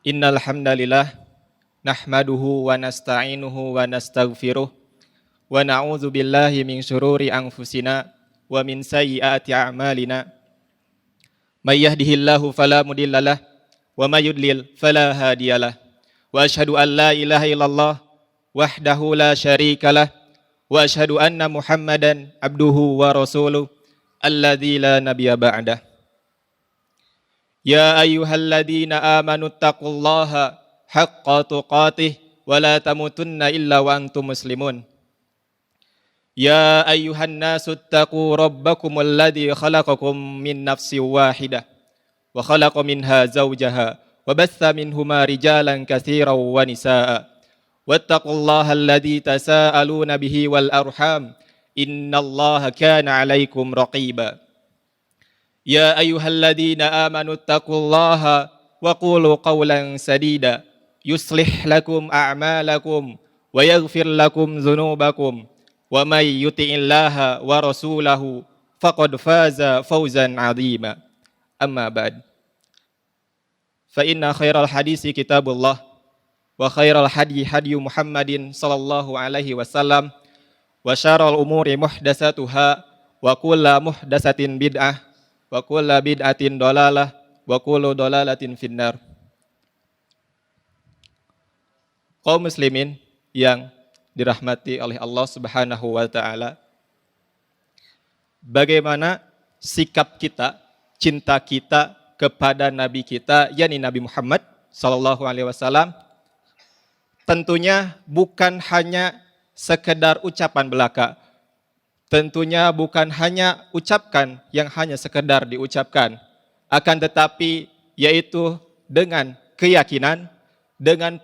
Innal hamdalillah nahmaduhu wa nasta'inuhu wa nastaghfiruh wa na'udzu billahi min syururi anfusina wa min sayyiati a'malina. May yahdihillahu fala mudhillalah wa may yudlil fala hadiyalah. Wa asyhadu an la ilaha illallah wahdahu la syarikalah wa asyhadu anna Muhammadan abduhu wa rasuluh alladzi la nabiyya ba'dah. Ya ayyuhalladzina amanu taqullaha haqqa tuqatih wa la tamutunna illa wa antum muslimun. Ya ayyuhan nasu taqu rabbakumul ladzi khalaqakum min nafsin wahidah wa khalaqa minha zawjaha wa batha minhuma rijalan katsiran wa nisaa. Wattaqullaha alladzi tasaaluna bihi wal arham innallaha kana 'alaikum raqiba. Ya ayyuhalladzina amanu taqullaha wa qulu qawlan sadida yuslih lakum a'malakum wa yaghfir lakum dzunubakum wa may yuti'illaha wa rasulahu faqad faza fawzan 'azima. Amma ba'd. Fa inna khairal hadisi kitabullah wa khairal hadi hadyu Muhammadin sallallahu alaihi wasallam wa syarrul umuri muhdatsatuha wa kullu muhdatsatin bid'ah wa kullu bid'atin dolalah wa kullu dolalatin finnar. Kaum muslimin yang dirahmati oleh Allah Subhanahu wa taala, bagaimana sikap kita, cinta kita kepada nabi kita, yakni Nabi Muhammad sallallahu alaihi wasallam? Tentunya bukan hanya sekedar ucapan belaka. Tentunya bukan hanya ucapkan yang hanya sekedar diucapkan, akan tetapi yaitu dengan keyakinan, dengan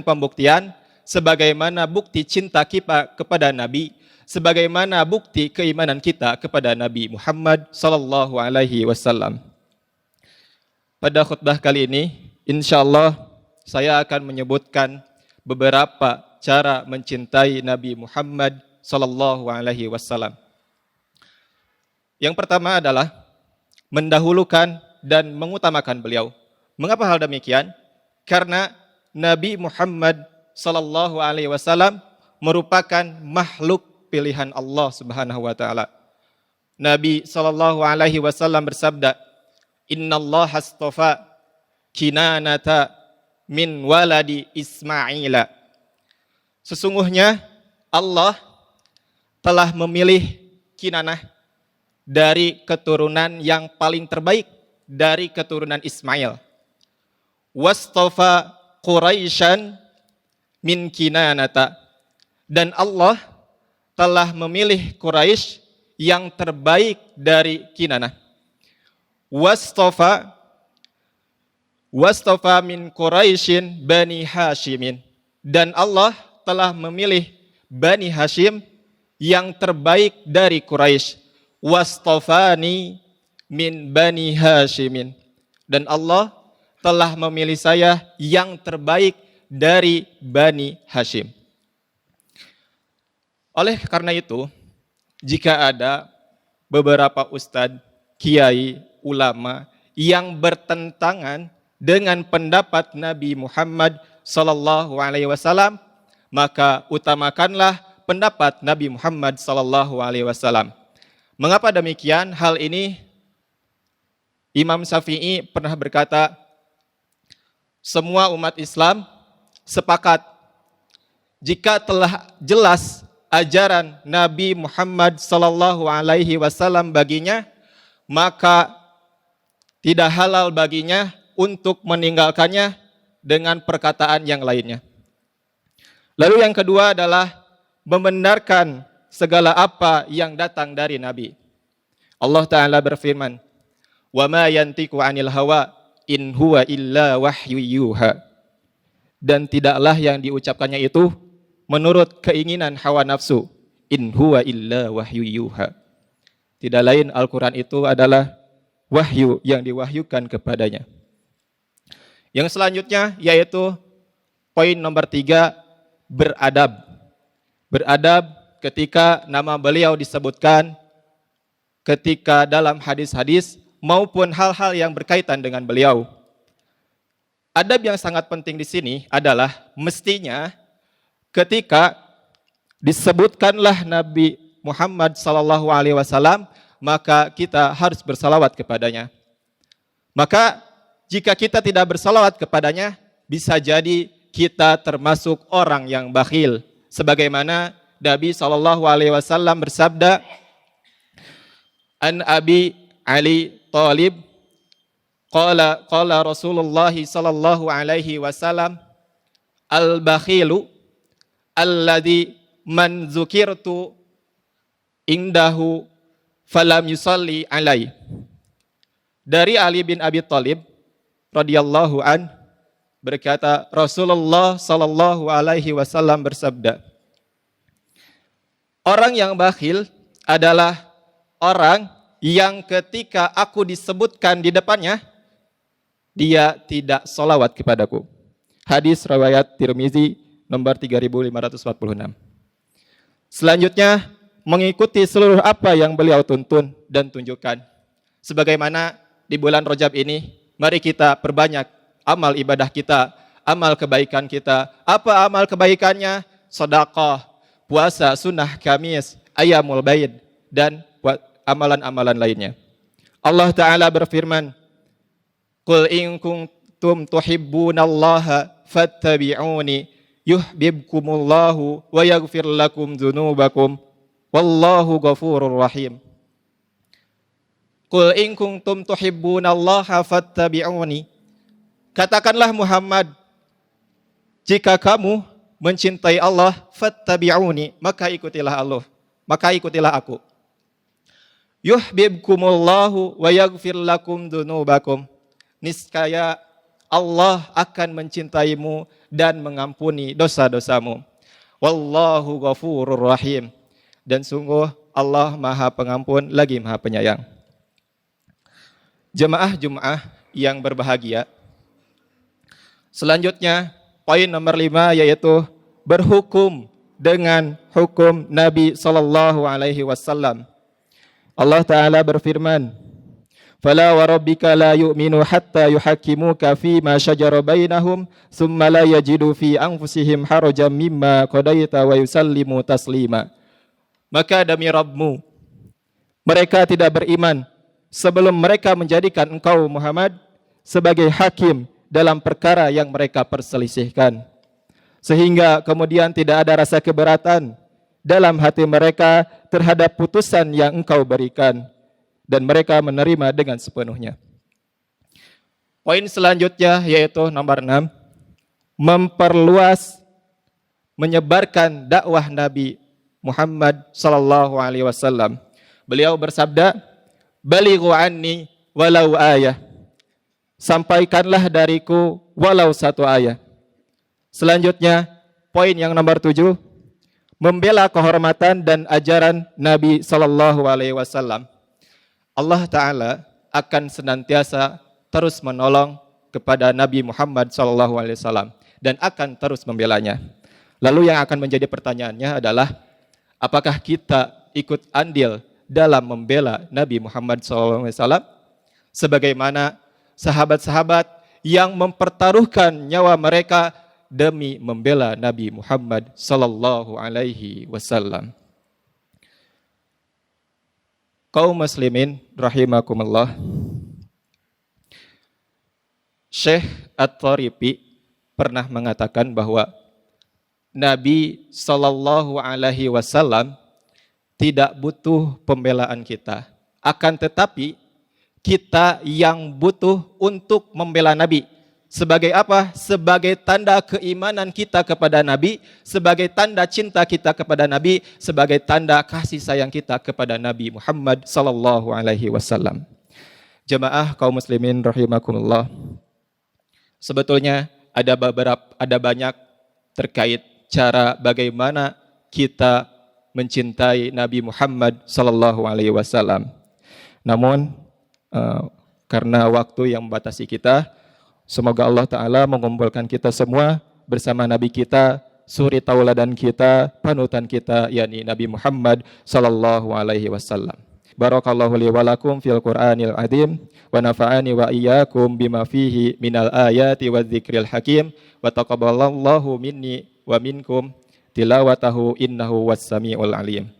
pembuktian sebagaimana bukti cinta kita kepada Nabi, sebagaimana bukti keimanan kita kepada Nabi Muhammad sallallahu alaihi wasallam. Pada khutbah kali ini, insyaallah saya akan menyebutkan beberapa cara mencintai Nabi Muhammad sallallahu alaihi wasallam. Yang pertama adalah mendahulukan dan mengutamakan beliau. Mengapa hal demikian? Karena Nabi Muhammad sallallahu alaihi wasallam merupakan makhluk pilihan Allah Subhanahu wa taala. Nabi sallallahu alaihi wasallam bersabda, "Innallaha astafa Kinanata min waladi Ismaila." Sesungguhnya Allah telah memilih Kinanah dari keturunan yang paling terbaik dari keturunan Ismail. Wastafa Quraisyan min Kinanata, dan Allah telah memilih Quraisy yang terbaik dari Kinanah. Wastafa min Quraisyin Bani Hashimin, dan Allah telah memilih Bani Hashim yang terbaik dari Quraisy. Wastafani min Bani Hashimin, dan Allah telah memilih saya yang terbaik dari Bani Hashim. Oleh karena itu, jika ada beberapa ustadz, kiai, ulama yang bertentangan dengan pendapat Nabi Muhammad sallallahu alaihi wasallam, maka utamakanlah pendapat Nabi Muhammad sallallahu alaihi wasallam. Mengapa demikian? Hal ini Imam Syafi'i pernah berkata, semua umat Islam sepakat jika telah jelas ajaran Nabi Muhammad sallallahu alaihi wasallam baginya, maka tidak halal baginya untuk meninggalkannya dengan perkataan yang lainnya. Lalu yang kedua adalah membenarkan segala apa yang datang dari Nabi. Allah Ta'ala berfirman, "Wa ma yantiqu 'anil hawa in huwa illa wahyu yuha." Dan tidaklah yang diucapkannya itu menurut keinginan hawa nafsu. In huwa illa wahyu yuha. Tidak lain Al-Quran itu adalah wahyu yang diwahyukan kepadanya. Yang selanjutnya yaitu poin nomor 3, beradab. Beradab ketika nama beliau disebutkan, ketika dalam hadis-hadis maupun hal-hal yang berkaitan dengan beliau. Adab yang sangat penting di sini adalah mestinya ketika disebutkanlah Nabi Muhammad sallallahu alaihi wasallam, maka kita harus bersalawat kepadanya. Maka jika kita tidak bersalawat kepadanya, bisa jadi kita termasuk orang yang bakhil. Sebagaimana Nabi sallallahu alaihi wasallam bersabda, An Abi Ali Thalib qala Rasulullah sallallahu alaihi wasallam, al-bakhilu alladhi man dzukirtu indahu falam yusalli alai. Dari Ali bin Abi Thalib radhiyallahu an berkata, Rasulullah sallallahu alaihi wasallam bersabda, orang yang bakhil adalah orang yang ketika aku disebutkan di depannya, dia tidak solawat kepadaku. Hadis riwayat Tirmizi nomor 3546. Selanjutnya, mengikuti seluruh apa yang beliau tuntun dan tunjukkan. Sebagaimana di bulan Rajab ini, mari kita perbanyak amal ibadah kita, amal kebaikan kita. Apa amal kebaikannya? Sedekah, puasa sunnah Kamis, Ayyamul Baid, dan amalan-amalan lainnya. Allah Ta'ala berfirman, Qul in kuntum tuhibbunallaha fattabi'uni yuhibbukumullahu wa yaghfir lakum dzunubakum wallahu ghafurur rahim. Qul in kuntum tuhibbunallaha fattabi'uni. Katakanlah Muhammad, jika kamu mencintai Allah, fattabi'uni, maka ikutilah Allah, maka ikutilah aku. Yuhibbukumullahu wa yaghfir lakum dzunubakum. Niscaya Allah akan mencintaimu dan mengampuni dosa-dosamu. Wallahu ghafurur rahim. Dan sungguh Allah Maha Pengampun lagi Maha Penyayang. Jemaah Jumat yang berbahagia. Selanjutnya, poin nomor 5 yaitu berhukum dengan hukum Nabi sallallahu alaihi wasallam. Allah Ta'ala berfirman, Fala wa rabbika la yu'minu hatta yuhakkimuka fi ma syajara bainahum thumma la yajidu fi anfusihim harajan mimma qadaita wa yusallimu taslima. Maka demi Rabbmu, mereka tidak beriman sebelum mereka menjadikan engkau Muhammad sebagai hakim dalam perkara yang mereka perselisihkan, sehingga kemudian tidak ada rasa keberatan dalam hati mereka terhadap putusan yang engkau berikan, dan mereka menerima dengan sepenuhnya. Poin selanjutnya yaitu nomor 6, memperluas, menyebarkan dakwah Nabi Muhammad sallallahu alaihi wasallam. Beliau bersabda, Balighu anni walau ayah. Sampaikanlah dariku walau satu ayat. Selanjutnya, poin yang nomor 7, membela kehormatan dan ajaran Nabi sallallahu alaihi wasallam. Allah Ta'ala akan senantiasa terus menolong kepada Nabi Muhammad SAW dan akan terus membelanya. Lalu yang akan menjadi pertanyaannya adalah, apakah kita ikut andil dalam membela Nabi Muhammad SAW? Sebagaimana sahabat-sahabat yang mempertaruhkan nyawa mereka demi membela Nabi Muhammad SAW. Kaum muslimin rahimakumullah, Syekh At-Tharifi pernah mengatakan bahwa Nabi sallallahu alaihi wasallam tidak butuh pembelaan kita, akan tetapi kita yang butuh untuk membela Nabi. Sebagai apa? Sebagai tanda keimanan kita kepada Nabi, sebagai tanda cinta kita kepada Nabi, sebagai tanda kasih sayang kita kepada Nabi Muhammad sallallahu alaihi wasallam. Jemaah kaum muslimin rahimakumullah. Sebetulnya ada banyak terkait cara bagaimana kita mencintai Nabi Muhammad sallallahu alaihi wasallam. Namun karena waktu yang membatasi kita, semoga Allah Ta'ala mengumpulkan kita semua bersama Nabi kita, suri tauladan kita, panutan kita, yakni Nabi Muhammad sallallahu alaihi wasallam. Barakallahu li wa lakum fil Qur'anil azim wa nafa'ani wa iyyakum bima fihi minal ayati wadh-dzikril hakim wa taqabbalallahu minni wa minkum tilawatahu innahu was-sami'ul alim.